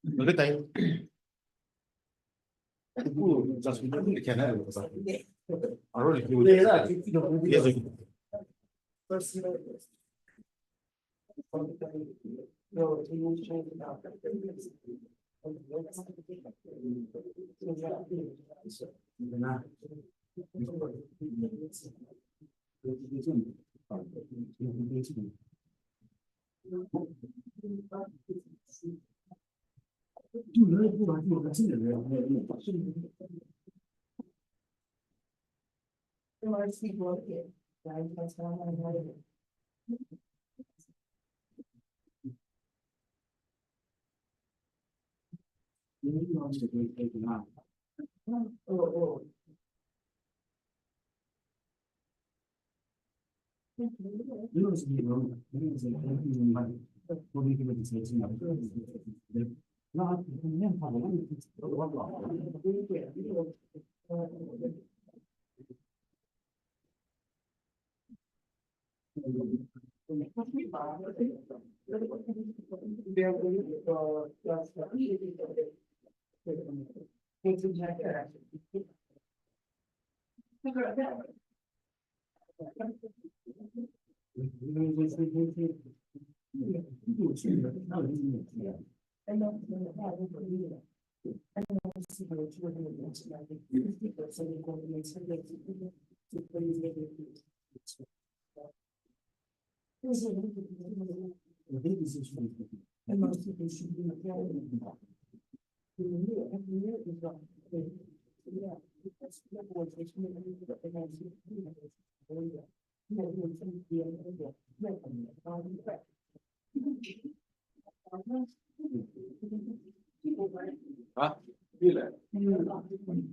Nó cái tay.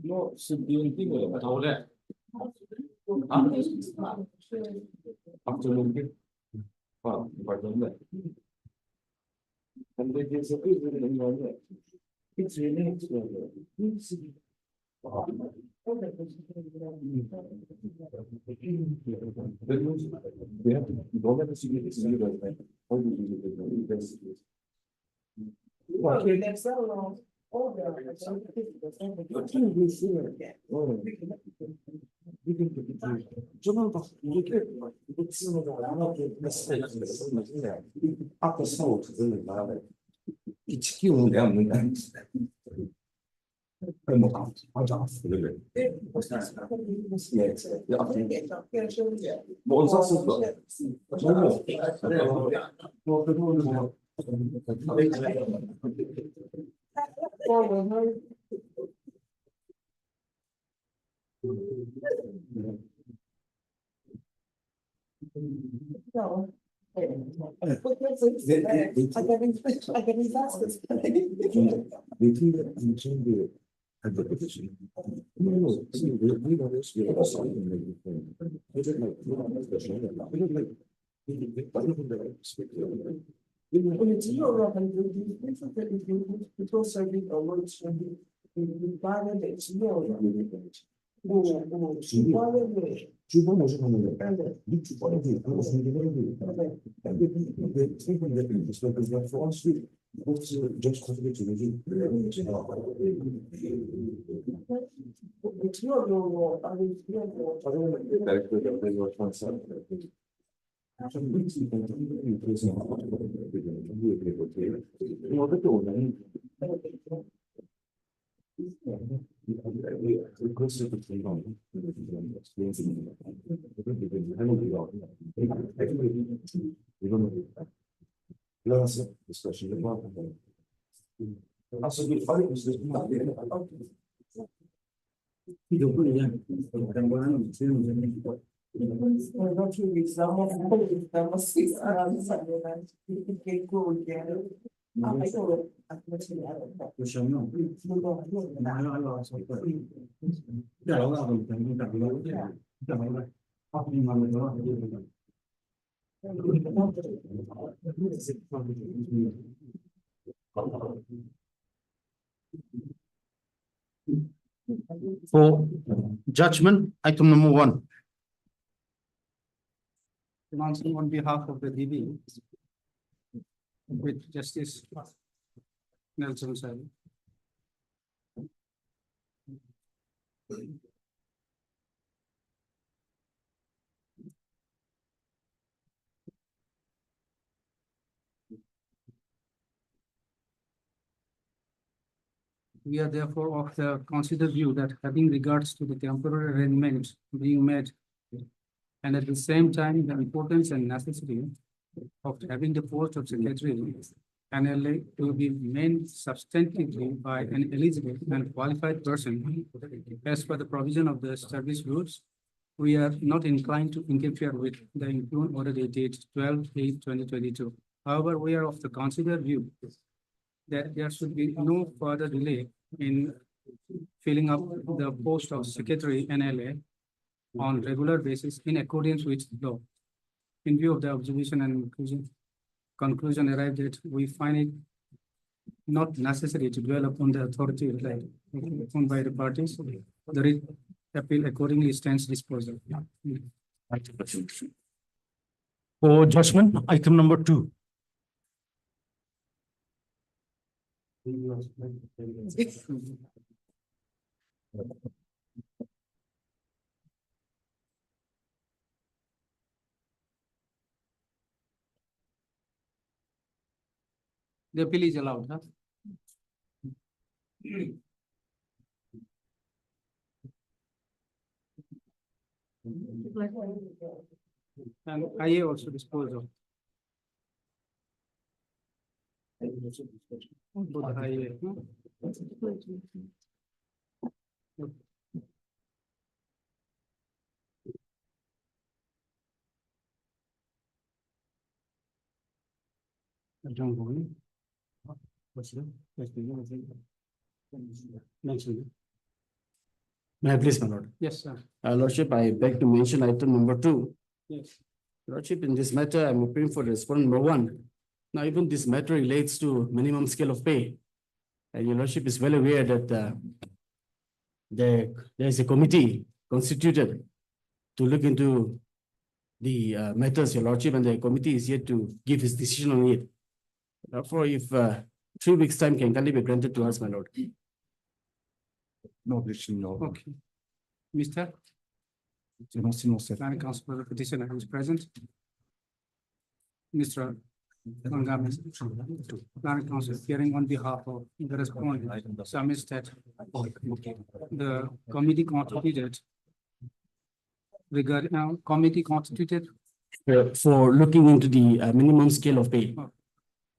No, simplemente me lo mató le. Absolutely. Wow, pardon. And they disappear in the it's really we have to don't have to see it. Okay, next level. And the petition. No, see, we know this, we are signing everything. We don't like, we don't like the show. We don't like. When it's your people serving a word serving in it's your. Tu vois, moi, je m'en vais. Tu vois, tu For judgment, item number 1. Pronouncing on behalf of the DB with Justice Nelson Sally. We are therefore of the considered view that having regards to the temporary arrangements being made and at the same time the importance and necessity of having the post of secretary NLA to be made substantively by an eligible and qualified person as per the provision of the service rules, we are not inclined to interfere with the include order dated 12/8/2022. However, we are of the considered view that there should be no further delay in filling up the post of secretary NLA on regular basis in accordance with law. In view of the observation and conclusion arrived at, we find it not necessary to dwell upon the authority relied upon by the parties. The writ appeal accordingly stands disposal. For judgment, item number 2. The appeal is allowed, huh? And IA also dispose of. Both IA, no? May I please, my lord? Yes, sir. Lordship, I beg to mention item number 2. Yes. Lordship, in this matter, I'm appealing for respondent number 1. Now, even this matter relates to minimum scale of pay. And your lordship is well aware that there is a committee constituted to look into the matters, your lordship, and the committee is yet to give his decision on it. Therefore, if 3 weeks' time can kindly be granted to us, my lord. No objection, no. Okay. Mr. Planning Council for the petitioner who is present. Mr. Mangamis, Planning Council hearing on behalf of the respondent submits that the committee constituted regarding committee constituted For looking into the minimum scale of pay.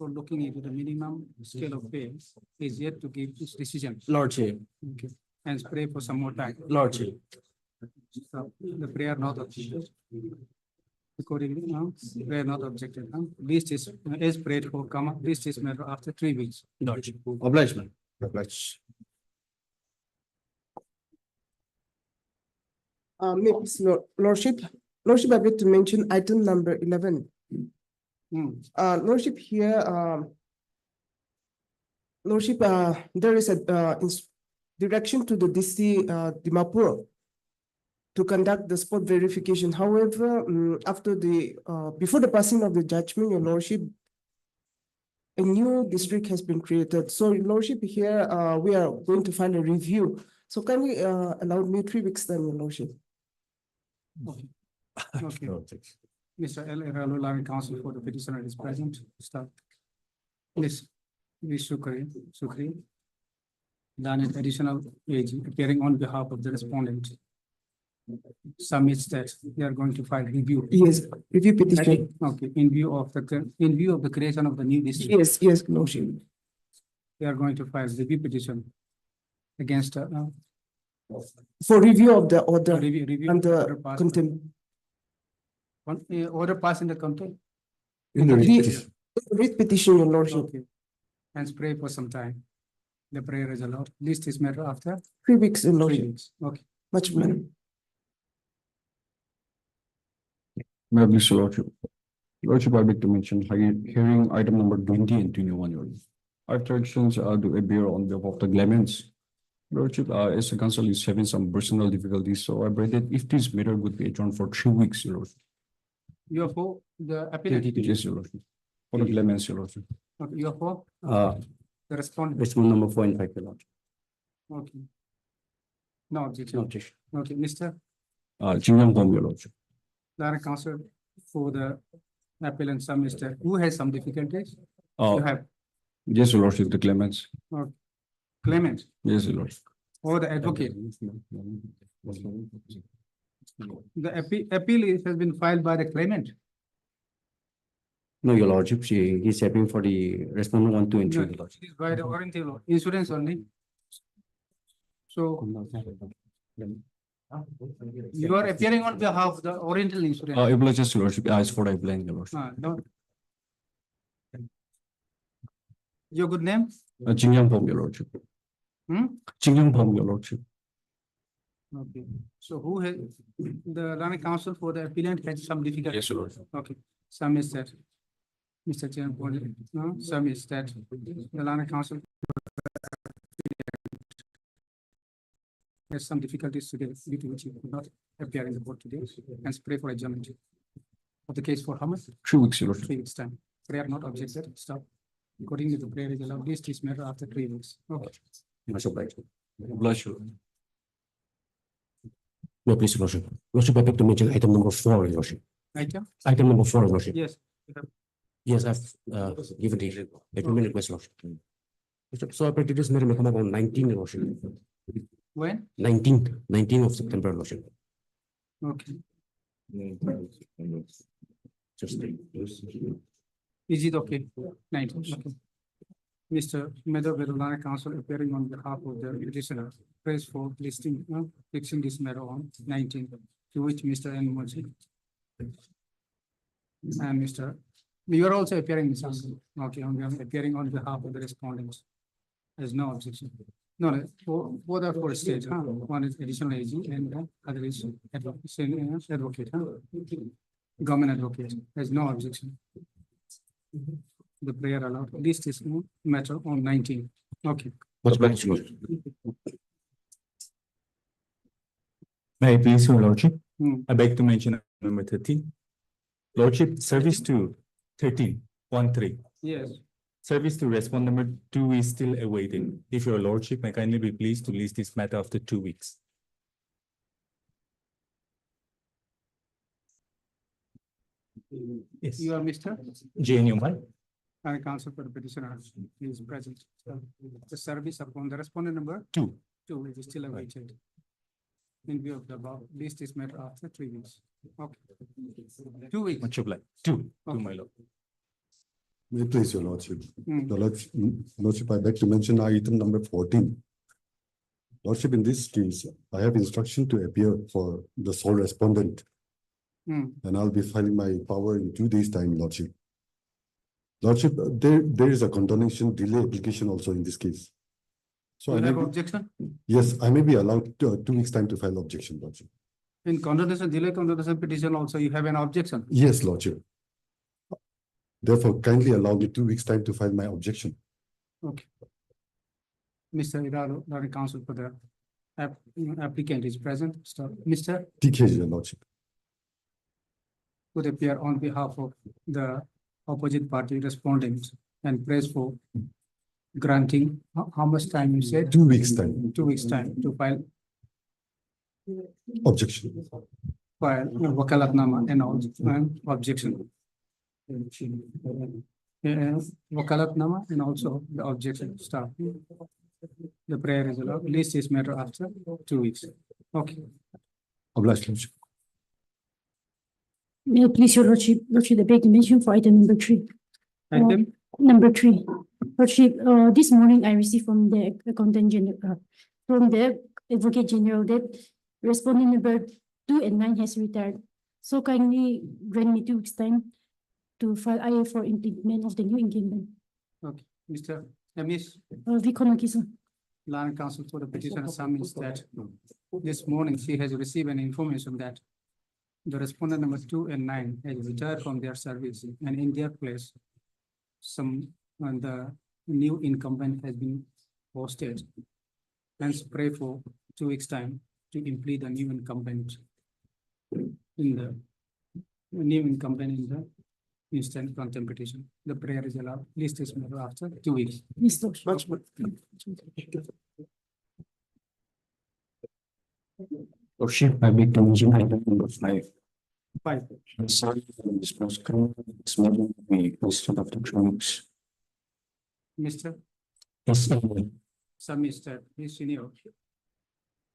for looking into the minimum scale of pay is yet to give its decision. Lordship, Okay. And pray for some more time. lordship. So the prayer not objected. Accordingly, prayer not objected. List is prayed for, list is made after 3 weeks. Lordship, obligement. Oblige. Lordship, I beg to mention item number 11. Lordship here, Lordship, there is a direction to the DC Dimapur to conduct the spot verification. However, after the before the passing of the judgment, your lordship, a new district has been created. So, your lordship, here we are going to find a review. So, can we allow me 3 weeks time, your lordship? Okay. Okay. No objection. Mr. L. Eralu, Land Council for the petitioner is present. Start. Please, Sukri. Then an additional AG appearing on behalf of the respondent submits that they are going to file review. Yes, review petition. Okay, in view of the creation of the new district. Yes, yes, lordship. They are going to file review petition against For review of the order review and order the passed. content. Order passed in the content. In the The- Read petition, your lordship. Okay. And pray for some time. The prayer is allowed. List is made after 3 weeks, your 3 lordship. weeks. Okay. Much better. May I please, Lordship? Lordship, I beg to mention hearing item number 20 and 21. Your Lordship. After actions do appear on behalf of the claimants. Lordship, as the council is having some personal difficulties, so I pray that if this matter would be adjourned for 3 weeks, Your Lordship. You are for the appellant. Yes, your lordship. For the claimants, your lordship. Okay, you are for the respondent. Respondent number 4 and 5, your lordship. Okay. No objection. No objection. Okay, Mr. Chingyang Tom, your lordship. Direct counsel for the appellant, some Mr. Who has some difficulties? You have Yes, your lordship, the claimants. claimant Yes, your lordship. or the advocate. The appeal has been filed by the claimant. No, your lordship, he's appealing for the respondent 1, 2, and 3, No, your lordship. it is by the oriental insurance only. So you are appearing on behalf of the oriental insurance. Apologies, your lordship. It's for the appellant, your lordship. No. Your good name? Chingyang Tom, your lordship. Hmm? Chingyang Tom, your lordship. Okay, so who has, the Rana counsel for the appellant has some difficulty? Yes, your lordship. Okay, some is that. Mr. Chairman, no, some is that the Rana counsel has some difficulties today due to which he could not appear in the court today and pray for adjournment of the case for how much? 3 weeks, your lordship. 3 weeks time. Prayer not objected, stop. According to the prayer is allowed, this is matter after 3 weeks. Okay. Much obliged. Bless you. No, please, your lordship. Lordship, I beg to mention item number 4, your lordship. Item? Item number 4, your lordship. Yes. Yes, I've given the agreement request, lordship. So I practice this matter may come up on 19, your lordship. When? 19th of September, lordship. Okay. Just Is it okay? 19, okay. Mr. Medha Vedulana counsel appearing on behalf of the petitioner, prays for listing, fixing this matter on 19th, to which Mr. N. Moji. And Mr. You are also appearing, Mr. Okay, I'm appearing on behalf of the respondents. There's no objection. No, both are for state, huh? One is additional AG and the other is advocate, huh? Government advocate, there's no objection. The prayer allowed, this is matter on 19, okay. Much obliged, your lordship. May I please, your lordship? Hmm. I beg to mention number 13. Lordship, service to 13. Yes, Service to respond number 2 is still awaiting. If your lordship may kindly be pleased to list this matter after 2 weeks. Yes, you are Mr. JNU, right? And counsel for the petitioner is present. The service upon the respondent number 2. 2 is still awaited. In view of the above, list is matter after 3 weeks. Okay. 2 weeks. Much obliged. 2, Okay. my lord. May it please, your lordship. Hmm. Your lordship, I beg to mention item number 14. Lordship, in this case, I have instruction to appear for the sole respondent, Hmm. and I'll be filing my power in 2 days' time, lordship. Lordship, there is a condonation delay application also in this case. So You I may have be, objection? yes, I may be allowed 2 weeks' time to file objection, lordship. In condonation, delay condonation petition also, you have an objection. Yes, lordship. Therefore, kindly allow me 2 weeks' time to file my objection. Okay. Mr. Irado, Rani counsel for the applicant is present. Stop. Mr. TK, your lordship. Would appear on behalf of the opposite party respondent and prays for granting, how much time you said? 2 weeks' time, 2 weeks time to file objection. wakalatnama and all and objection. Wakalatnama and also the objection stop. The prayer is allowed. List is matter after 2 weeks. Okay. Obliged, lordship. May I please, your lordship, I beg to mention for item number 3. Item, Number 3, lordship, this morning I received from the accountant general, from the advocate general that respondent number 2 and 9 has retired. So kindly grant me 2 weeks time to file IA for impleadment of the new incumbent. okay, Mr. Miss Vikonakisa. Land counsel for the petitioner submits that this morning she has received an information that the respondent number 2 and 9 has retired from their service and in their place the new incumbent has been posted. Hence pray for 2 weeks time to implead the new incumbent in new incumbent in the instant contempt petition. The prayer is allowed. List is made after 2 weeks. Yes, Lordship. Much more. Lordship, I beg to mention item number 5. 5. Sorry, this postcard, this matter will be posted after 2 weeks. Mr. Yes, Submitted, his senior.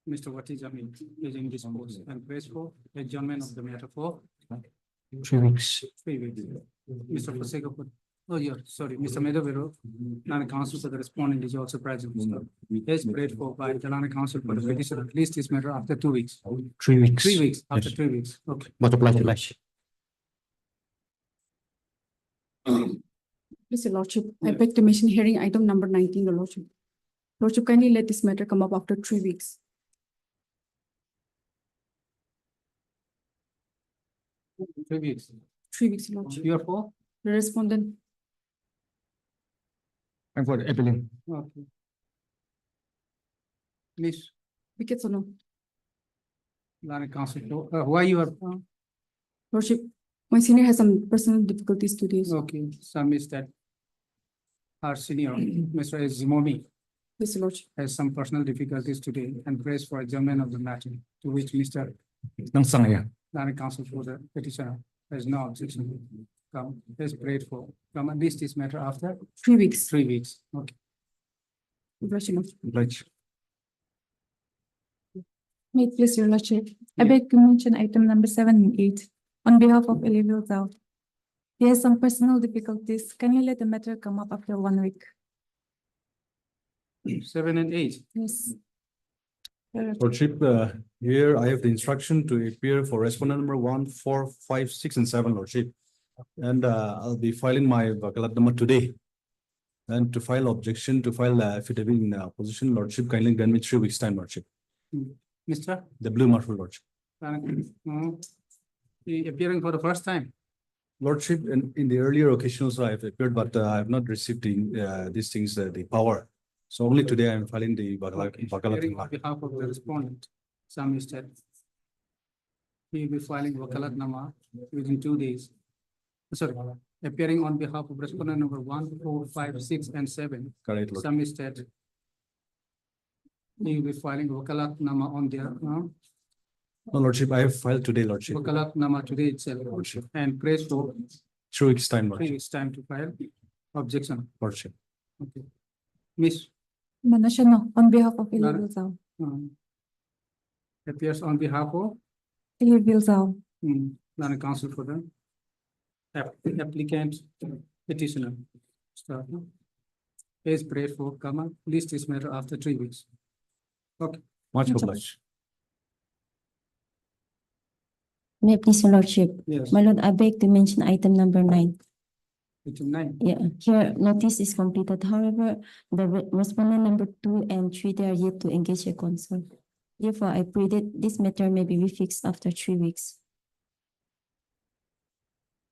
Mr. Watizami is indisposed and prays for adjournment of the matter for 3 weeks. 3 weeks. Mr. Fonseca, oh, yeah, sorry, Mr. Medovero, non-counsel for the respondent is also present. Is prayed for by the non-counsel for the petition, at least this matter after 2 weeks. 3 weeks. 3 weeks, after Yes. 3 weeks, okay. Multiply to life. Please, Your Lordship, I beg to mention hearing item number 19, Your Lordship. Lordship, kindly let this matter come up after 3 weeks. 3 weeks. 3 weeks, Your Lordship. You are for? The respondent, I'm for appealing. Okay. Please, Wickets or no? non-counsel, why you are, Lordship, my senior has some personal difficulties today. So okay, some is that our senior, Mr. Zimomi, Yes, Your Lordship. has some personal difficulties today and prays for adjournment of the matter, to which Mr. Non-counsel for the petitioner has no objection. Come, is prayed for, come at least this matter after 3 weeks. 3 weeks, okay. Yes, Your Lordship. Right. May it please, Your Lordship. I beg to mention item number 7 and 8 on behalf of Eliville Zhao. He has some personal difficulties. Can you let the matter come up after 1 week? 7 and 8, Yes. Lordship, here I have the instruction to appear for respondent number 1, 4, 5, 6, and 7, Lordship. And I'll be filing my vakalat number today. And to file objection, to file affidavit in opposition, Lordship, kindly grant me 3 weeks' time, Lordship. Mr. The Blue Marshal, Lordship. He appearing for the first time. Lordship, in the earlier occasions I have appeared, but I have not received these things, the power. So only today I am filing the Appearing vakalat. on behalf of the respondent, some is that he will be filing vakalat nama within 2 days. Sorry, appearing on behalf of respondent number 1, 4, 5, 6, and 7. Correct, Lord. Some is that he will be filing vakalat nama on their No, Lordship, I have filed today, Lordship. vakalat nama today itself Lordship. and prays for 3 weeks' time, 3 Lordship. weeks time to file objection. Lordship. Okay. Miss, Manashano, on behalf of Eliville Zhao. appears on behalf of Eliville Zhao. non-counsel for the applicant petitioner. So, is prayed for, comma, list this matter after 3 weeks. Okay, Much Much obliged. May it please, Your Lordship. yes, My lord, I beg to mention item number 9. item 9. Yeah, here notice is completed. However, the respondent number 2 and 3, they are yet to engage a consult. Therefore, I pray that this matter may be refixed after 3 weeks.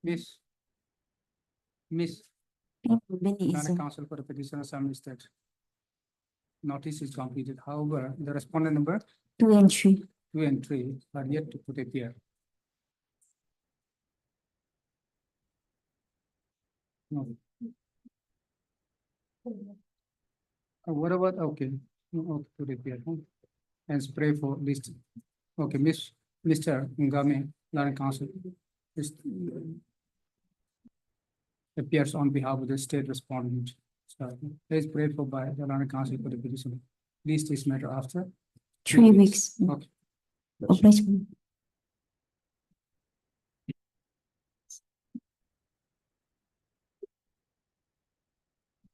Miss. Miss, Benny is, non-counsel for the petitioner submits that notice is completed. However, the respondent number 2 and 3. 2 and 3 are yet to put appear. No. What about, okay, no, put appear, and spray for list. Okay, Mr. Ngame, non-counsel, appears on behalf of the state respondent. So, is prayed for by the non-counsel for the petition. List this matter after 3 weeks. Okay. Obliged.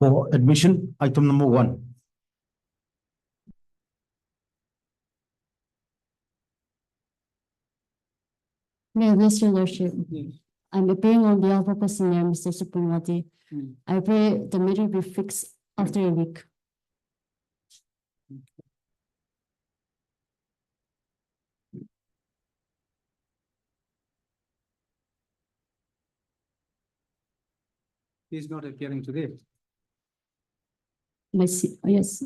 For admission, item number 1. May I bless Your Lordship. Yes. I'm appearing on behalf of a senior, Mr. Supremati. Hmm. I pray the matter be fixed after a week. He is not appearing today. Yes.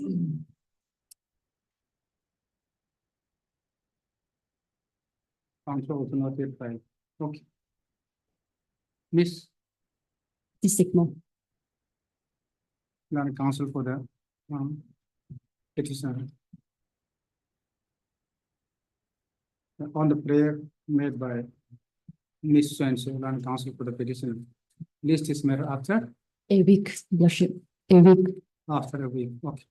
Counsel also not yet filed. Okay. Miss Disigmo. Land Council for the petitioner. On the prayer made by Miss Swenson, Land Council for the petitioner. List is made after A week, Your Lordship, a week. after a week. Okay.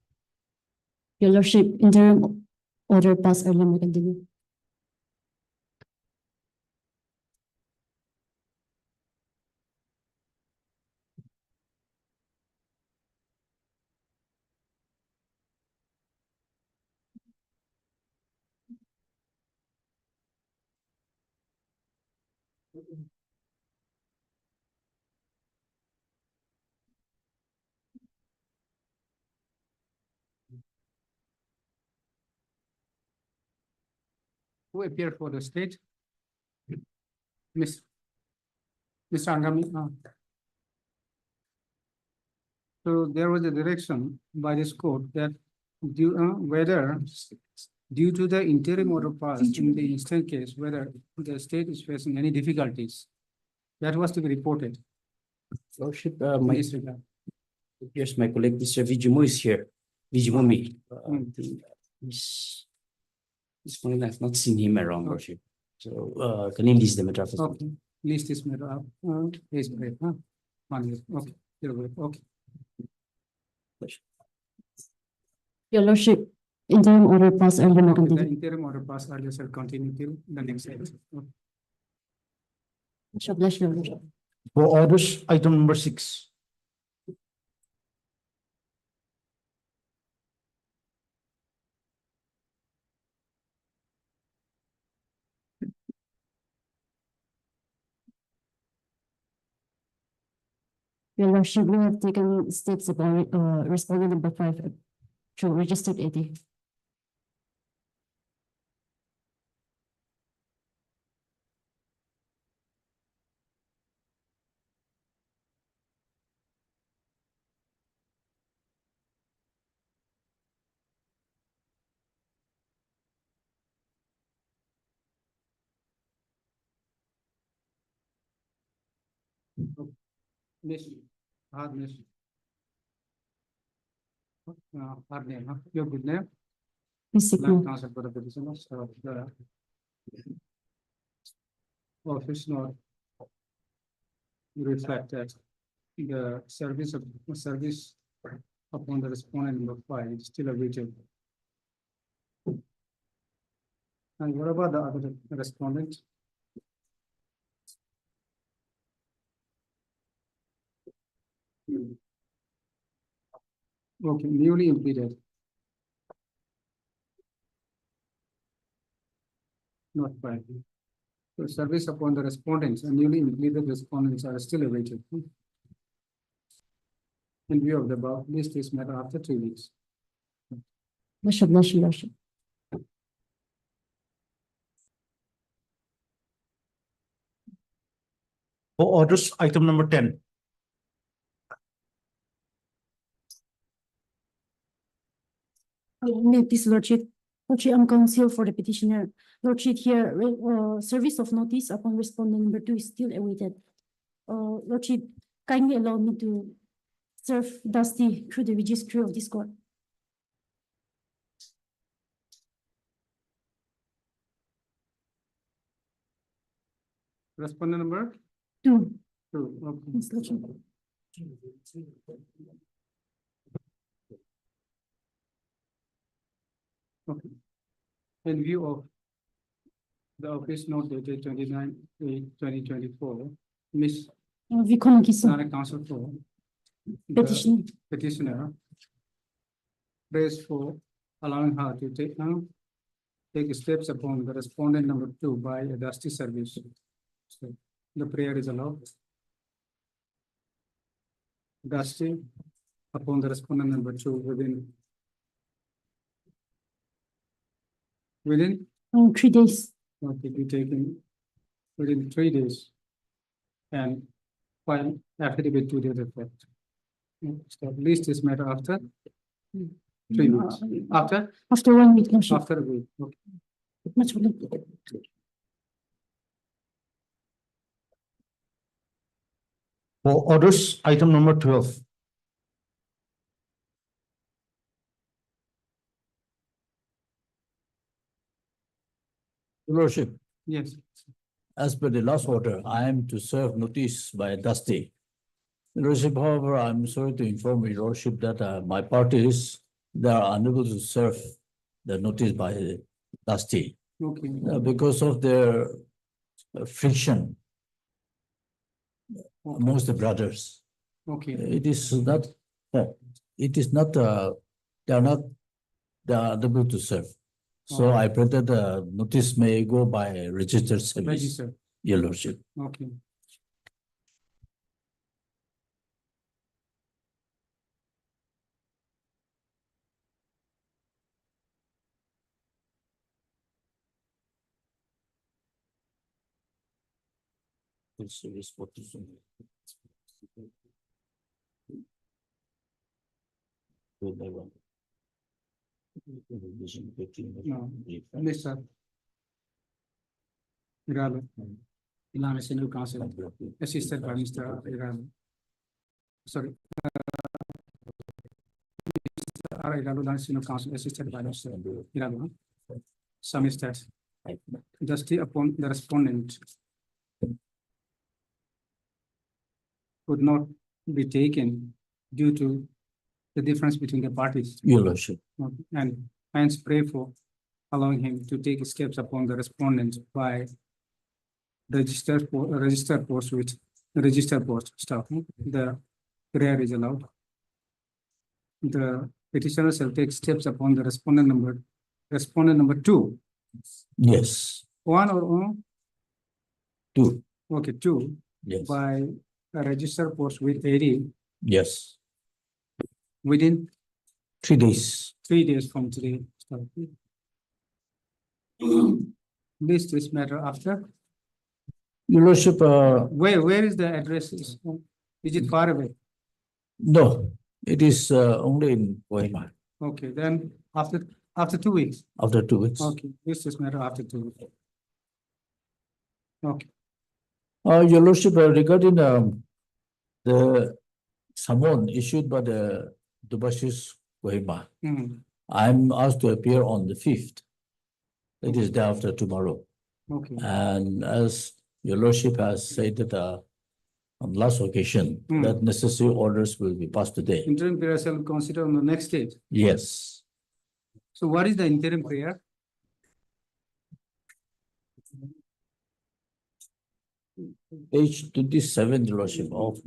Your Lordship, interim order pass early may continue. Who appeared for the state? Miss. Mr. Angami. So there was a direction by this court that whether due to the interim order passed in the instant case, whether the state is facing any difficulties, that was to be reported. Lordship, in my, this regard. yes, my colleague, Mr. Vijimo is here. Vijimomi. This morning I've not seen him around, Lordship. So, can you list the matter? Okay, list is made up. Is great, huh? Okay, okay. Your Lordship, interim order pass early may Okay, the continue. interim order pass earlier shall continue till the next item. Okay. God bless Your Lordship. For orders, item number 6. Your Lordship, we have taken steps about respondent number 5 through registered AD. Miss, Miss. Hard name, huh? Your good name? Disigmo. Land Council for the petitioners of the office note reflect that the service upon the respondent number 5 is still awaited. And what about the other respondent? Okay, newly impleaded. Not by. So service upon the respondents and newly impleaded respondents are still awaited. In view of the above, list is met after 2 weeks. Bless Your Lordship. For orders, item number 10. May this Lordship, I'm counsel for the petitioner. Lordship here, service of notice upon respondent number 2 is still awaited. Lordship, kindly allow me to serve Dusty through the registry of this court. Respondent number 2. 2. Okay. Yes, Lordship. Okay. In view of the office note dated 29/8/2024, Miss Vikon Giso, Land Council for the petition. petitioner prays for allowing her to take steps upon the respondent number 2 by a dusty service. So the prayer is allowed. Dusty upon the respondent number 2 within 3 days. what will be taken within 3 days and file affidavit to that effect. So list is met after 3 weeks. After 1 week, Lordship. After a week. Okay. Much obliged. For orders, item number 12. Your Lordship, Yes, as per the last order, I am to serve notice by Dusty. Your Lordship, however, I'm sorry to inform Your Lordship that my parties, they are unable to serve the notice by Dusty okay, because of their friction amongst the brothers. okay, It is not, they are unable to serve. So I pray that the notice may go by registered service, register, Your Lordship. okay. Service petition. No, Mr. Iralo, Ilana Senior Counsel, assisted by Mr. Iralo. Sorry. Mr. Iralo, Ilana Senior Counsel, assisted by Mr. Iralo. Some is that Dusty upon the respondent could not be taken due to the difference between the parties. Your Lordship. And hence pray for allowing him to take steps upon the respondent by registered post with registered post staff. The prayer is allowed. The petitioner shall take steps upon the respondent number 2. Yes, 1 or two, okay, 2 yes, by a registered post with AD yes, within 3 days. 3 days from today. List this matter after. Your Lordship, Where is the address? Is it far away? no, it is only in Kohima Okay, then after 2 weeks. after 2 weeks. Okay, this is matter after 2 weeks. Okay, Your Lordship, regarding the summon issued by the Dubashis Kohima, hmm, I'm asked to appear on the 5th. It is day after tomorrow. okay, And as Your Lordship has said that on last occasion, that necessary orders will be passed today. interim prayer shall consider on the next stage. Yes, So what is the interim prayer? page 27, Your Lordship, of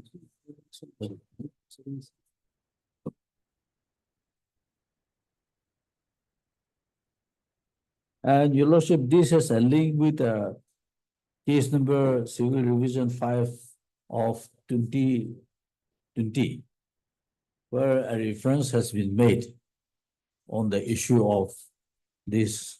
and Your Lordship, this has a link with case number civil revision 5 of 2020, where a reference has been made on the issue of this.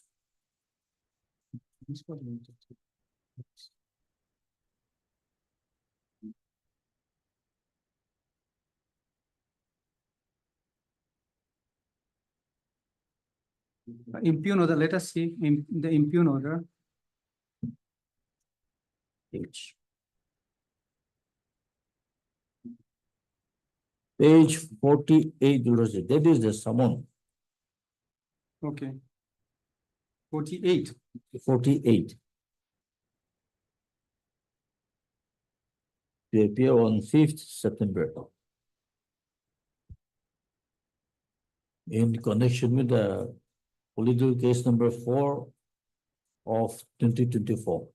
Impugn order, let us see the impugn order. Page 48, Your Lordship, that is the summon. Okay. 48. 48. To appear on 5th September. In connection with the political case number 4 of 2024.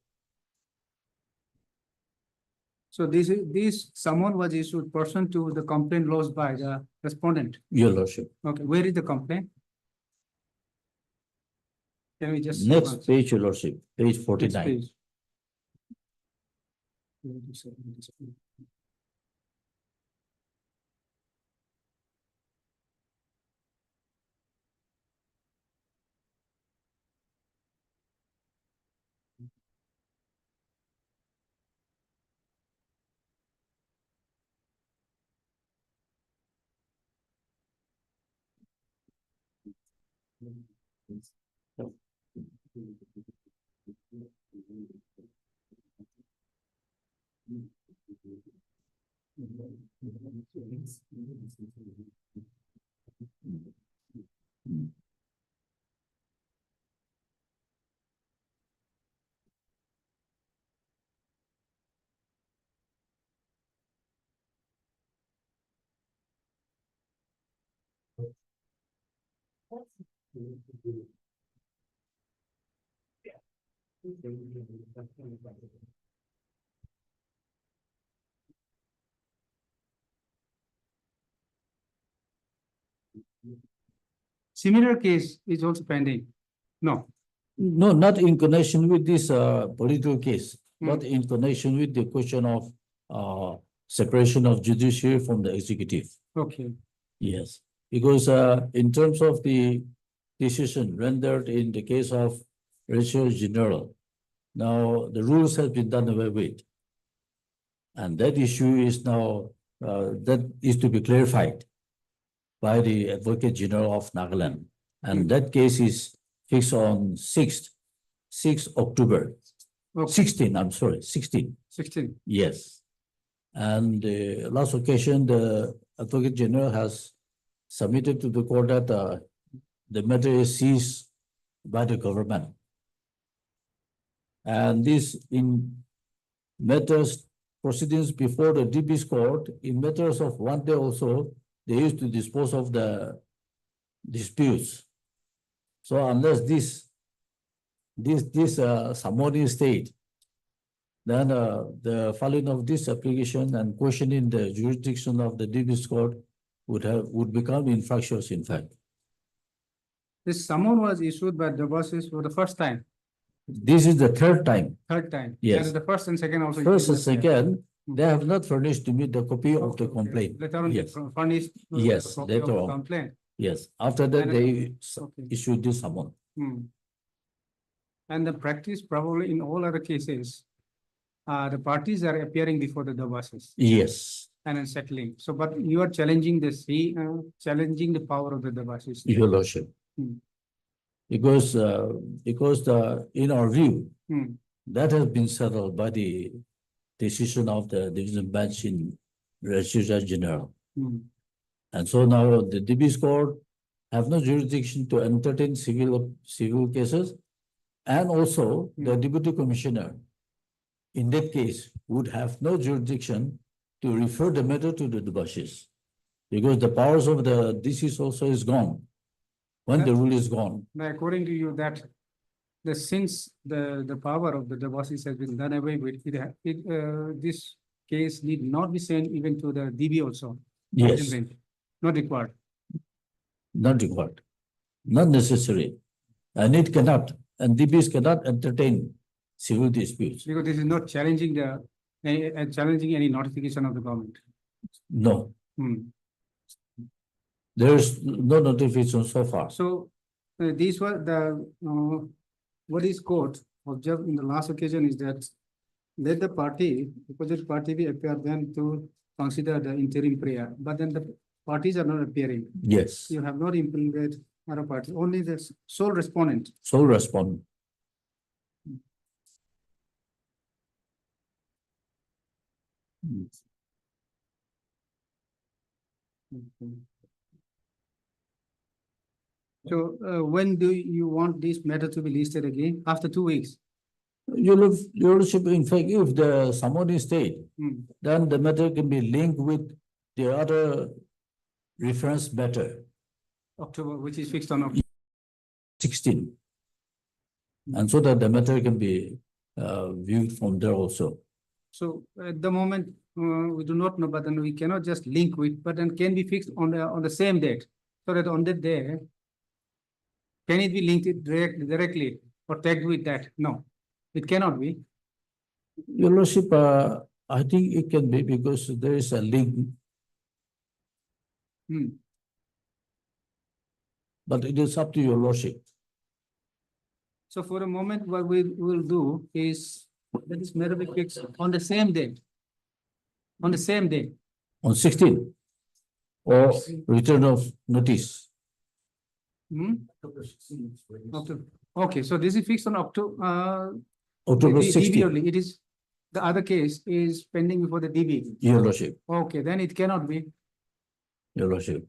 So this summon was issued pursuant to the complaint lodged by the respondent. Your Lordship. Okay, where is the complaint? Can we just see Next once? page, Your Lordship, page Next 49. page. Similar case is also pending. No, No, not in connection with this political case, but Hmm. in connection with the question of separation of judiciary from the executive. okay, Yes, because in terms of the decision rendered in the case of Registrar General, now the rules have been done away with. And that issue is now that is to be clarified by the Advocate General of Nagaland. And that case is fixed on 6th October, okay, 16, I'm sorry, 16. 16. Yes. And the last occasion, the Advocate General has submitted to the court that the matter is seized by the government. And this in matters proceedings before the DB's court, in matters of one day also, they used to dispose of the disputes. So unless this summoning state, then the filing of this application and questioning the jurisdiction of the DB's court would become infractious, in fact. This summon was issued by the bosses for the first time, This is the third time. third time. Yes. And the first and second also. First and issued the same. second, they have not furnished to me the copy of the Okay. complaint. Later on, Yes. furnished. Yes, copy later of the on. Complaint. Yes, after that, And- they Okay. issued this summon. Hmm. And the practice probably in all other cases, the parties are appearing before the bosses Yes, and then settling. So, but you are challenging challenging the power of the bosses. Your Lordship. Hmm. Because in our view, Hmm. that has been settled by the decision of the division bench in Registrar General. Hmm. And so now the DB's court have no jurisdiction to entertain civil cases. And also the deputy commissioner, in that case, would have no jurisdiction to refer the matter to the debashes. Because the powers of the DCs also is gone. When the rule is gone. Now, according to you, that since the power of the bosses has been done away with, this case need not be sent even to the DB also. Yes, Not required. not required, not necessary. And it cannot, and DBs cannot entertain civil disputes. Because this is not challenging challenging any notification of the government. No, Hmm. there is no notification so far. So these were the what is court observed in the last occasion is that let the opposite party be appear then to consider the interim prayer, but then the parties are not appearing. Yes, You have not implemented other parties, only the sole respondent. sole respondent. So when do you want this matter to be listed again? After 2 weeks? Your Lordship, in fact, if the summon is stayed, Hmm. then the matter can be linked with the other reference matter, October, which is fixed on October. 16. And so that the matter can be viewed from there also. So at the moment, we do not know, but then we cannot just link with, but then can be fixed on the same date. So that on that day, can it be linked directly or tagged with that? No, it cannot be. Your Lordship, I think it can be because there is a link, Hmm. but it is up to your Lordship. So for a moment, what we will do is let this matter be fixed on the same day. On the same day. On 16 or return of notice. Hmm? October. Okay, so this is fixed on October. October DB 16. only. It is the other case is pending before the DB. Your Lordship, Okay, then it cannot be. Your Lordship.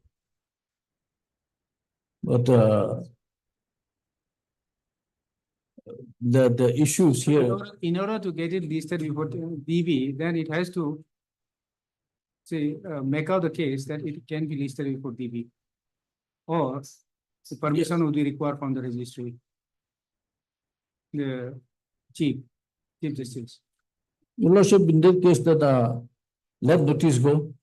But the issues In here, order to get it listed before DB, then it has to say, make out the case that it can be listed before DB. Or the permission would be required from the registry. The chief justice. Your Lordship, in that case that let notice go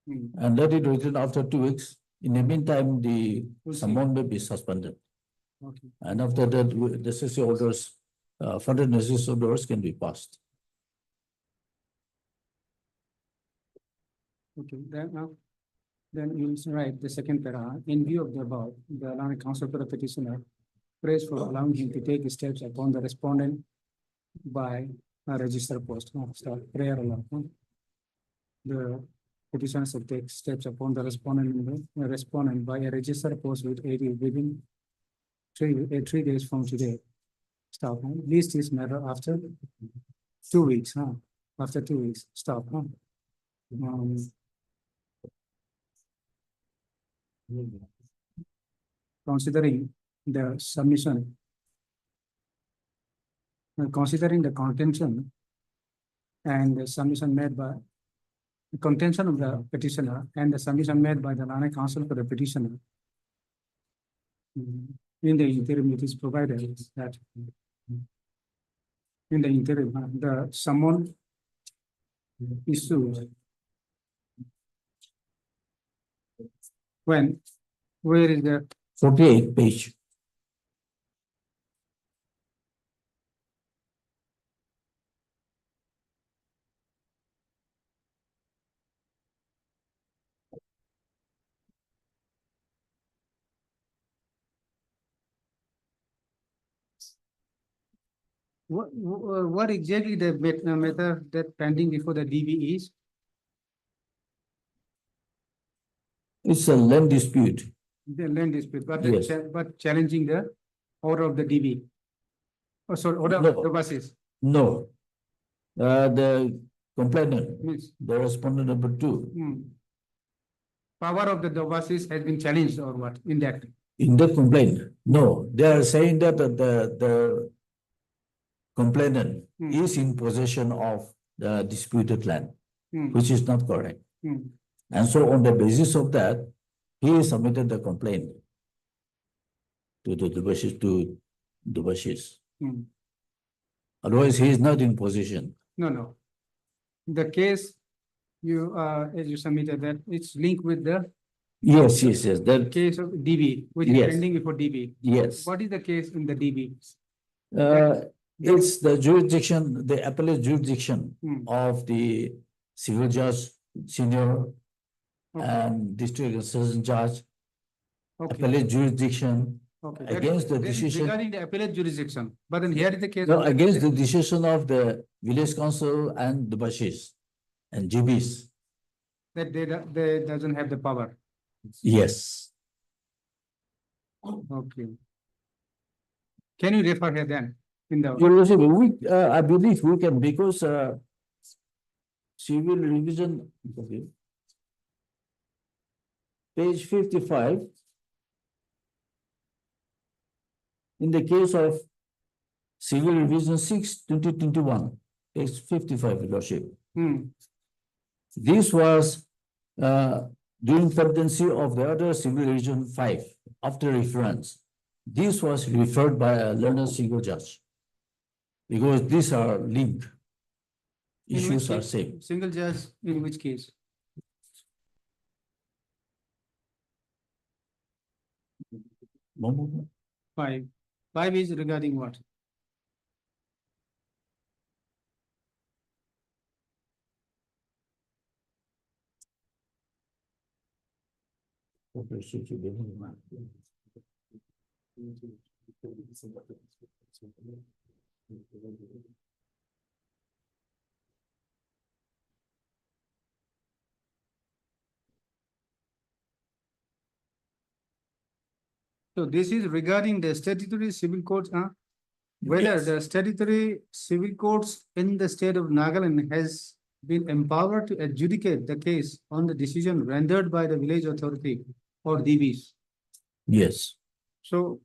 Hmm. and let it return after 2 weeks. In the meantime, the We'll see. summon may be suspended. Okay, And after that, the necessary orders, further necessary orders can be passed. okay, then you'll write the second para. In view of the above, the allowing counsel for the petitioner prays for allowing him to take steps upon the respondent by a register post. Start prayer alone. The petitioner shall take steps upon the respondent by a register post with 80 within 3 days from today. Stop. List this matter after 2 weeks. After 2 weeks. Stop. Considering the submission, considering the contention and the submission made by the contention of the petitioner and the submission made by the Lana counsel for the petitioner. In the interim, it is provided that in the interim, the summon issued when, where is the 48 page. what exactly the matter that pending before the DB is? It's a land dispute. The land dispute, but Yes. but challenging the order of the DB. Oh, sorry, order No. of the basis. No. The complainant, Means, the respondent number 2, power of the basis has been challenged or what in that? in the complaint, no, they are saying that the complainant is in possession of the disputed land, which is not correct. And so on the basis of that, he submitted the complaint to the basis. Otherwise, he is not in possession. No. The case you as you submitted that it's linked with the Yes, that, case of DB, which is Yes. pending before DB. yes. What is the case in the DB? It's the jurisdiction, the appellate jurisdiction of the civil judge, senior and district assistant judge, Okay, appellate jurisdiction okay. against the That is decision. regarding the appellate jurisdiction, but then here is the case. No, against the decision of the village council and the Bashis and GBs. That they doesn't have the power. Yes. Okay. Can you refer here then in the? Your Lordship, I believe we can, because civil revision, okay. Page 55. In the case of civil revision 6/2021, page 55, Your Lordship. This was during pendency of the other civil revision 5 after reference. This was referred by a learned single judge. Because these are linked. In which Issues are case? same. Single judge in which case? Five. Five is regarding what? So this is regarding the statutory civil court, whether the statutory civil courts in the state of Nagaland has been empowered to adjudicate the case on the decision rendered by the village authority or DBs. Yes, So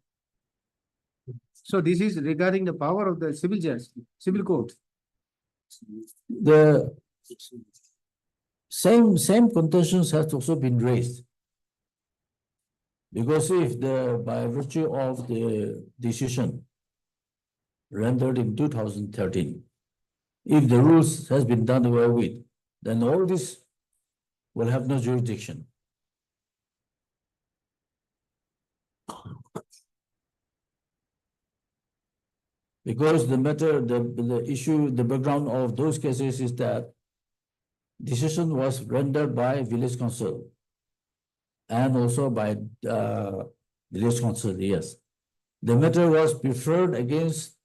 this is regarding the power of the civil judge, civil court. the same contentions has also been raised. Because if by virtue of the decision rendered in 2013, if the rules has been done away with, then all this will have no jurisdiction. Because the matter, the issue, the background of those cases is that decision was rendered by village council and also by village council, yes. The matter was preferred against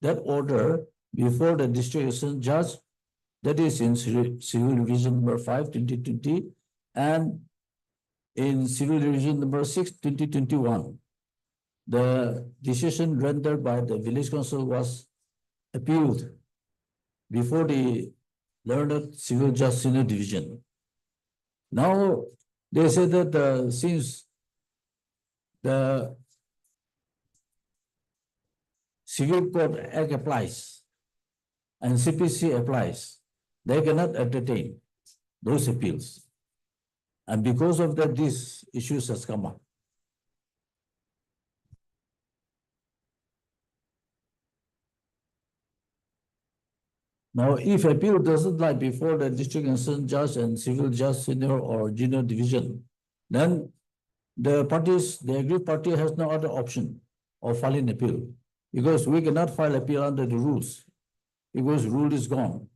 that order before the district assistant judge, that is in civil division number 5, 2020, and in civil division number 6, 2021. The decision rendered by the village council was appealed before the learned civil judge senior division. Now, they say that since the Civil Code Act applies and CPC applies, they cannot entertain those appeals. And because of that, these issues has come up. Now, if appeal doesn't lie before the district assistant judge and civil judge senior or junior division, then the parties, the aggrieved party has no other option of filing appeal, because we cannot file appeal under the rules, because rule is gone.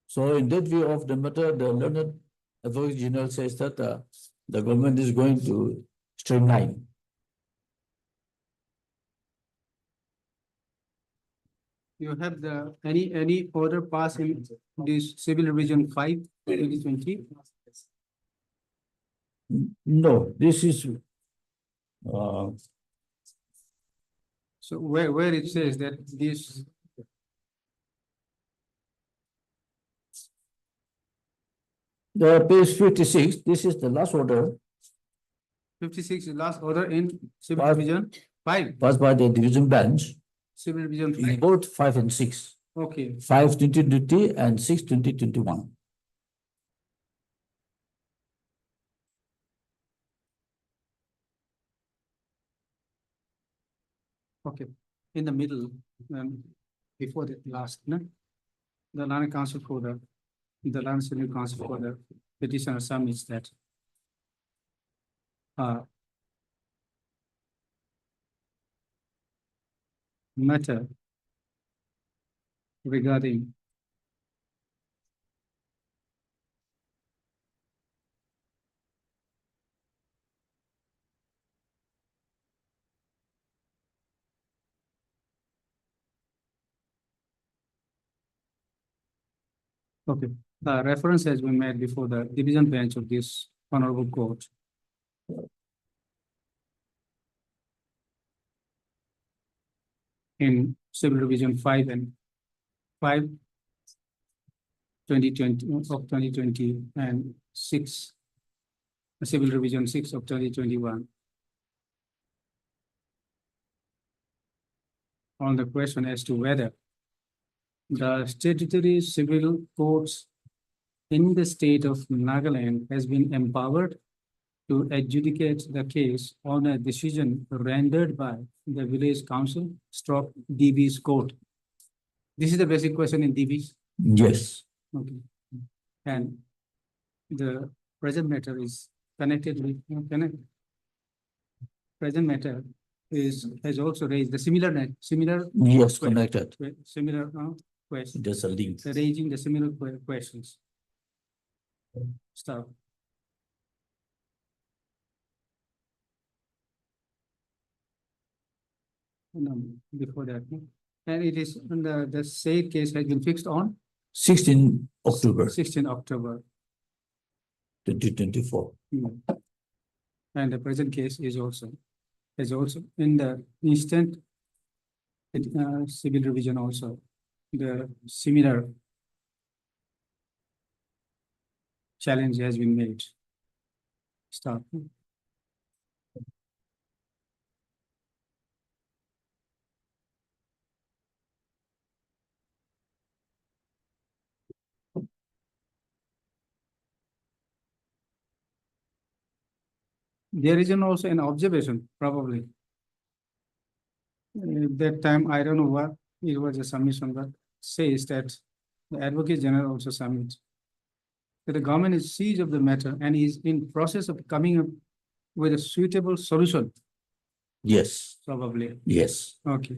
So in that view of the matter, the learned advocate general says that the government is going to streamline. You have the any order passed in this civil revision 5, 2020? No, this is So where it says that this the page 56, this is the last order 56 is last order in civil Five. division 5, passed by the division bench civil division in 5. both 5 and 6, Okay, 5 2020 and 6 2021. okay. In the middle, before the last, no? The land council for the land senior council for the petitioner submits that matter regarding okay, reference has been made before the division bench of this honorable court. In civil division 5 and 5, 2020 of 2020 and 6, civil division 6 of 2021. On the question as to whether the statutory civil courts in the state of Nagaland has been empowered to adjudicate the case on a decision rendered by the village council stroke DB's court. This is the basic question in DB's. Yes. Okay. And the present matter is connected with present matter has also raised the similar Yes, connected. similar question, There's a link. raising the similar questions. Start. No, before that, no? And it is the said case has been fixed on 16 October 16 October. 2024. And the present case is also is also in the instant civil revision also, the similar challenge has been made. Stop. There is also an observation, probably. That time, I don't know what, it was a submission, but says that the Advocate General also submits that the government is seized of the matter and is in process of coming up with a suitable solution, Yes, probably. yes. Okay.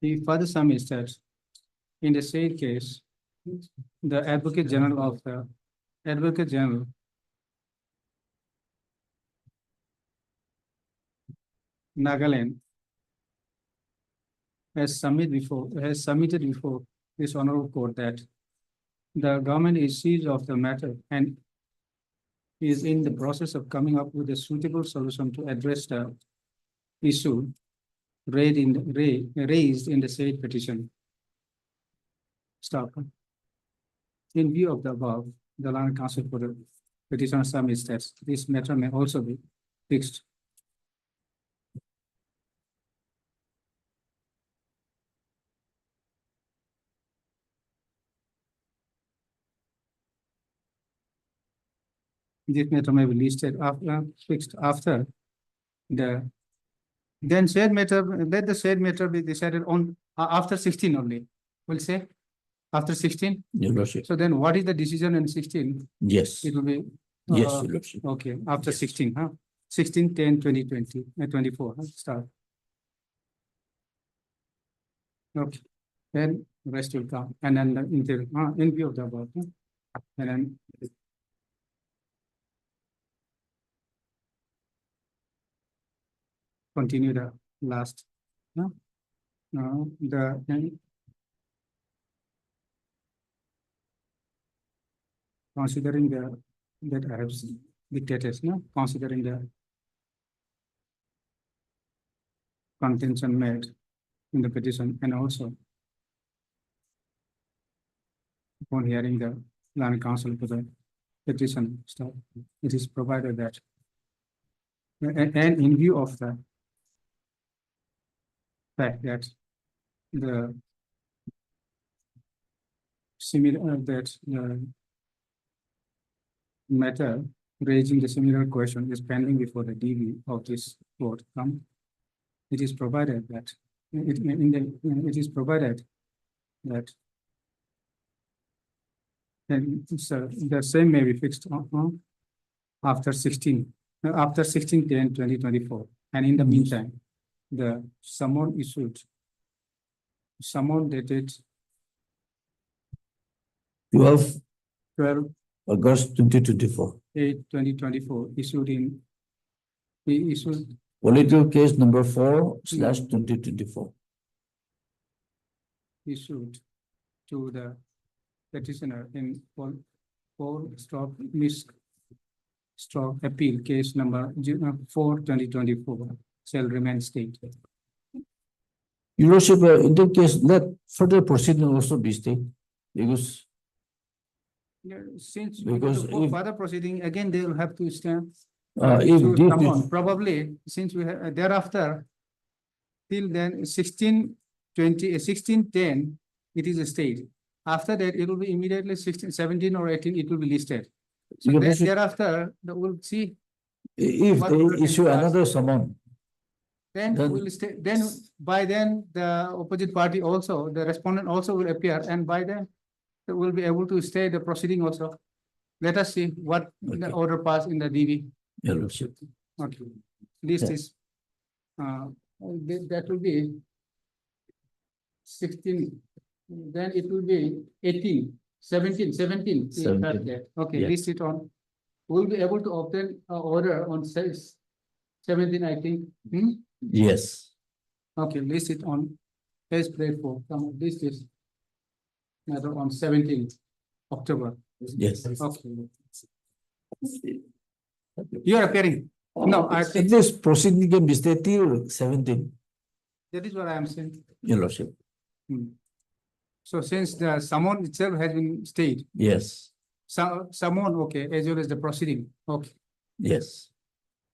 The further sum is that in the said case, the Advocate General Nagaland has submitted before this honorable court that the government is seized of the matter and is in the process of coming up with a suitable solution to address the issue raised in the said petition. Stop. In view of the above, the land council for the petitioner submits that this matter may also be fixed. This matter may be listed after, fixed after the, then said matter, let the said matter be decided on after 16 only, we'll say, after 16. Your Lordship. So then what is the decision in 16? Yes, It will be. yes, Your Lordship. Okay, after 16, huh? 16, 10, 2020, 24, huh? Start. Okay, then rest will come, and then the interim, in view of the above, huh? And then. Continue the last, huh? Considering that I have dictated, no, considering the contention made in the petition and also upon hearing the land council for the petition stuff, it is provided that and in view of the fact that the similar that the matter raising the similar question is pending before the DV of this court. It is provided that it is provided that then the same may be fixed after 16 after 16/10/2024, and in the meantime, the summon issued summon dated 12 12 August 2024. 8/2024 issued Political case number 4/2024. issued to the petitioner in 4/appeal case number 4/2024 shall remain stayed. Your Lordship, in that case, let further proceeding also be stayed because Yeah, since Because for if- further proceeding, again, they will have to stand. if to this summon. is, Probably, since we have thereafter, till then 16/10, it is a state. After that, it will be immediately 16, 17 or 18, it will be listed. So Your then Lordship, thereafter, we'll see, if what they will take issue place? another summon, then Then- we'll stay, then by then, the opposite party also, the respondent also will appear, and by then, they will be able to stay the proceeding also. Let us see what the Okay. order passed in the DV. Your Lordship. Okay, list Yeah. is, that will be 16, then it will be 18, 17. 17. Okay, Yeah. list it on. We'll be able to obtain order on 17, I think. Yes. Okay, list it on page plate 4. Come on, list this matter on 17th October. Yes. Okay. You are appearing. No, I At think least proceeding can be stayed till 17, that is what I am saying. Your Lordship. So since the summon itself has been stayed, Yes, summon, okay, as well as the proceeding, okay, yes.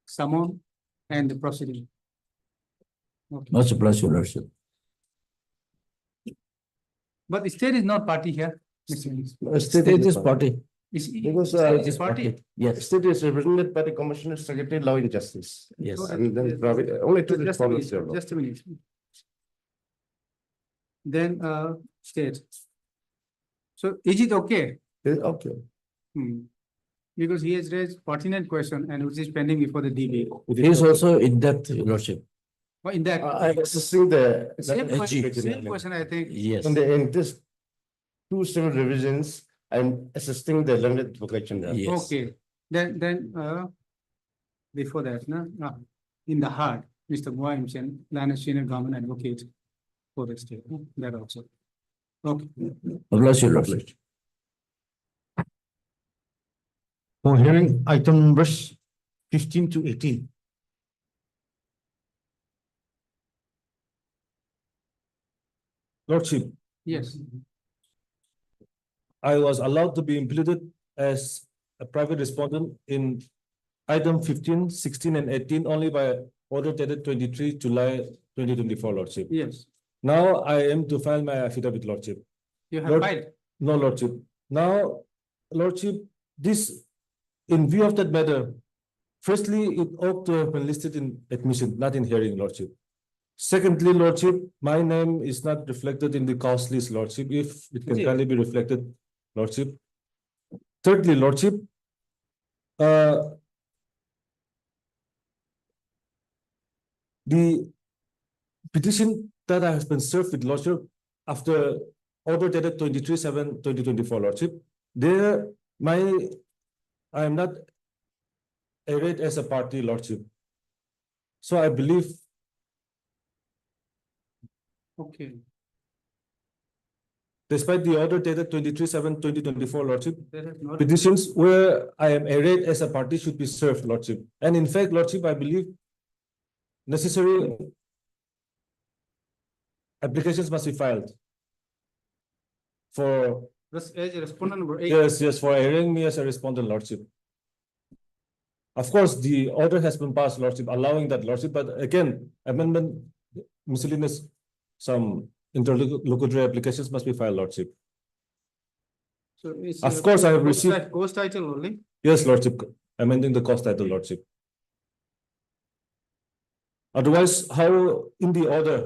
summon and the proceeding. Okay, Much obliged, Your Lordship. but the state is not party here. Mr. Minister. State is party. Because, State is party. Yes, State is represented by the Commissioner Secretary Law and Justice. yes. And then only two Just a minute, responses. just a minute. Then, state. So is it okay? Okay. Because he has raised pertinent question and which is pending before the DB. He is also in depth, Your Lordship. But in that, Assisting the. same question, I think. Yes, In this two civil revisions, I'm assisting the learned advocate general. yes. Okay, then, before that, no, in the heart, Mr. Goimchen, Lana Senior Government Advocate for the state, that also. Okay, Obliged, Your Lordship. For hearing item numbers 15 to 18. Lordship, yes, I was allowed to be included as a private respondent in item 15, 16, and 18 only by order dated 23 July 2024, Lordship. yes, Now I am to file my affidavit, Lordship. you have Lord- filed, No, Lordship. Now, Lordship, this, in view of that matter, firstly, it ought to have been listed in admission, not in hearing, Lordship. Secondly, Lordship, my name is not reflected in the cause list, Lordship, if it can Yeah. kindly be reflected, Lordship. Thirdly, Lordship, the petition that has been served with Lordship after order dated 23/7/2024, Lordship, there, I am not arrayed as a party, Lordship. So I believe okay, despite the order dated 23/7/2024, Lordship, that has not, petitions where I am arrayed as a party should be served, Lordship. And in fact, Lordship, I believe necessary applications must be filed for, as a respondent number 8. yes, for arraying me as a respondent, Lordship. Of course, the order has been passed, Lordship, allowing that, Lordship, but again, amendment, miscellaneous, some interlocutory applications must be filed, Lordship. So it's. Of course, I have received, Ghost title only, yes, Lordship, amending the cost title, Lordship. Otherwise, how in the order,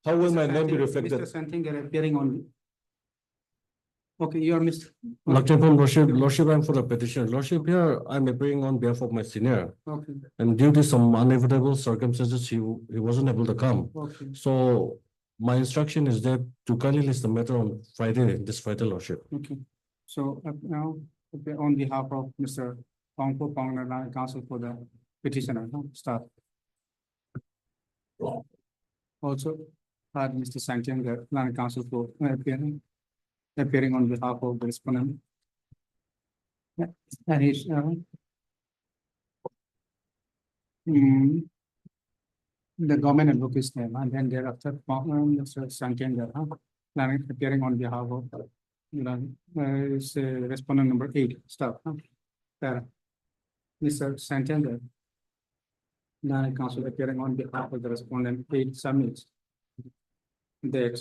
how will my name be Mr. reflected? Santinger appearing on. Okay, you are Mr. Lordship, I'm for the petitioner. Lordship, here I'm appearing on behalf of my senior. Okay, And due to some unavoidable circumstances, he wasn't able to come. okay, So my instruction is that to kindly list the matter on Friday, this Friday, Lordship. okay. So now, okay, on behalf of Mr. Pongpo Pongna, counsel for the petitioner, staff. Also, Mr. Santiago, land counsel for appearing on behalf of the respondent. Yeah, and he's, the government advocate's name, and then thereafter, Mr. Santiago, land appearing on behalf of, is respondent number 8, staff. Mr. Santiago, land counsel appearing on behalf of the respondent 8 submits that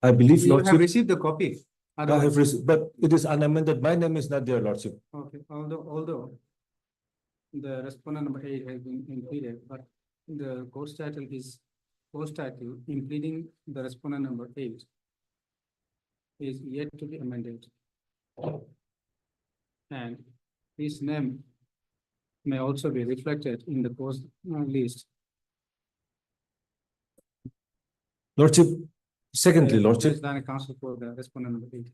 I believe, you have Lordship, received the copy. I have received, but it is unamended. My name is not there, Lordship. Okay, although the respondent number 8 has been included, but the course title is course title including the respondent number 8 is yet to be amended. And his name may also be reflected in the course list. Lordship, secondly, Lordship, Counsel for the respondent number 8.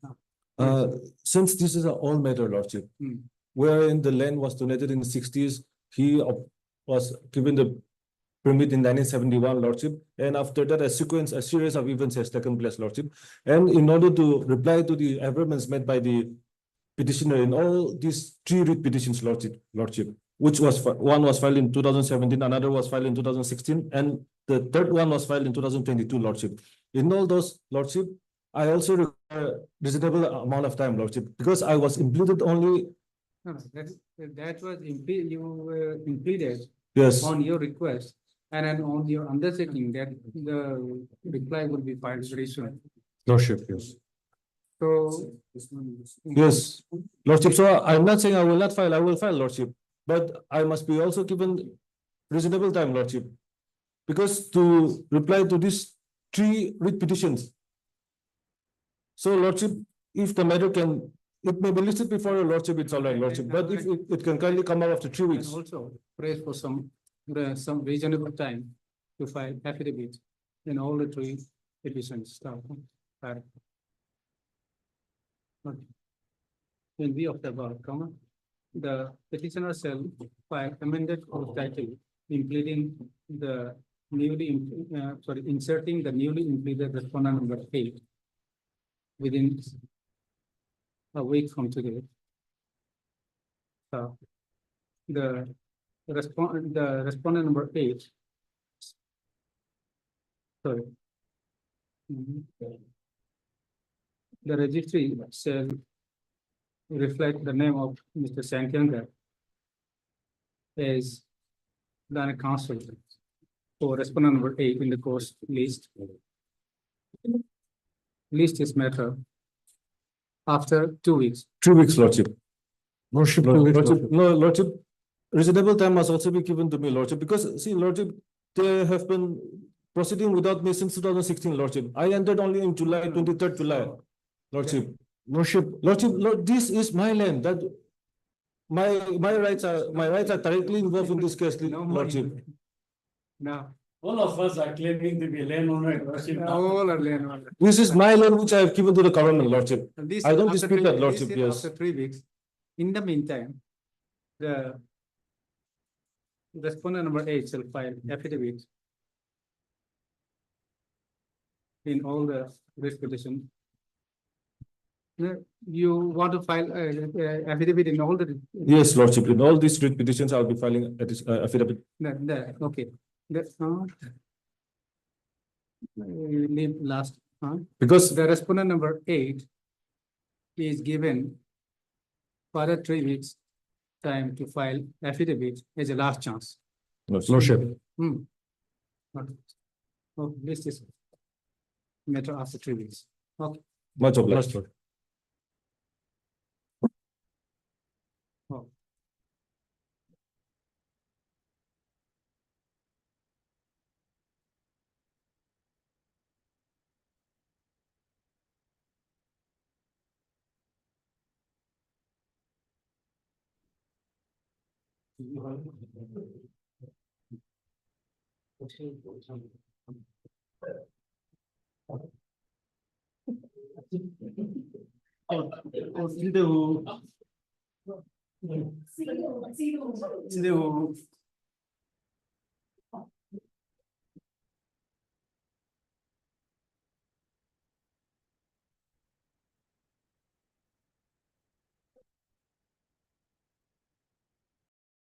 Since this is an old matter, Lordship, Hmm. wherein the land was donated in the 60s, he was given the permit in 1971, Lordship, and after that, a series of events has taken place, Lordship. And in order to reply to the amendments made by the petitioner in all these 3 writ petitions, Lordship, which was one was filed in 2017, another was filed in 2016, and the third one was filed in 2022, Lordship. In all those, Lordship, I also require reasonable amount of time, Lordship, because I was impleaded only. No, that was you were impleaded Yes. on your request and then on your undertaking that the reply will be filed very soon. Lordship, yes. So. Yes, Lordship, so I'm not saying I will not file, I will file, Lordship, but I must be also given reasonable time, Lordship. Because to reply to these 3 writ petitions. So, Lordship, if the matter can, it may be listed before your Lordship, it's all right, Lordship, but if it can kindly come out after 3 And weeks. also pray for some reasonable time to file affidavit in all the 3 petitions. Okay. In view of the above, the petitioner shall file amended or title impleading the inserting the newly impleaded respondent number 8 within a week from today. The respondent number 8. Sorry. The registry shall reflect the name of Mr. Sankyanga as the council for respondent number 8 in the course list. List is matter after 2 weeks. 3 weeks, Lordship. Lordship, Lordship, no, Lordship, reasonable time must also be given to me, Lordship, because see, Lordship, they have been proceeding without me since 2016, Lordship. I entered only in July, 23rd July, Lordship. Lordship, this is my land. That my rights are directly involved in this case, Lordship. Now, All of us are claiming to be landowner, Lordship. all are landowner. This is my land which I have given to the government, Lordship. This I don't after dispute 3 that, this Lordship, is yes. After 3 weeks. In the meantime, the respondent number 8 shall file affidavit in all the writ petition. You want to file affidavit in all the. Yes, Lordship, in all these writ petitions, I'll be filing affidavit. Okay, that's leave last, Because the respondent number 8 is given further 3 weeks time to file affidavit as a last chance. Lordship, Okay. Oh, this is matter after 3 weeks. Okay. much obliged. Oh.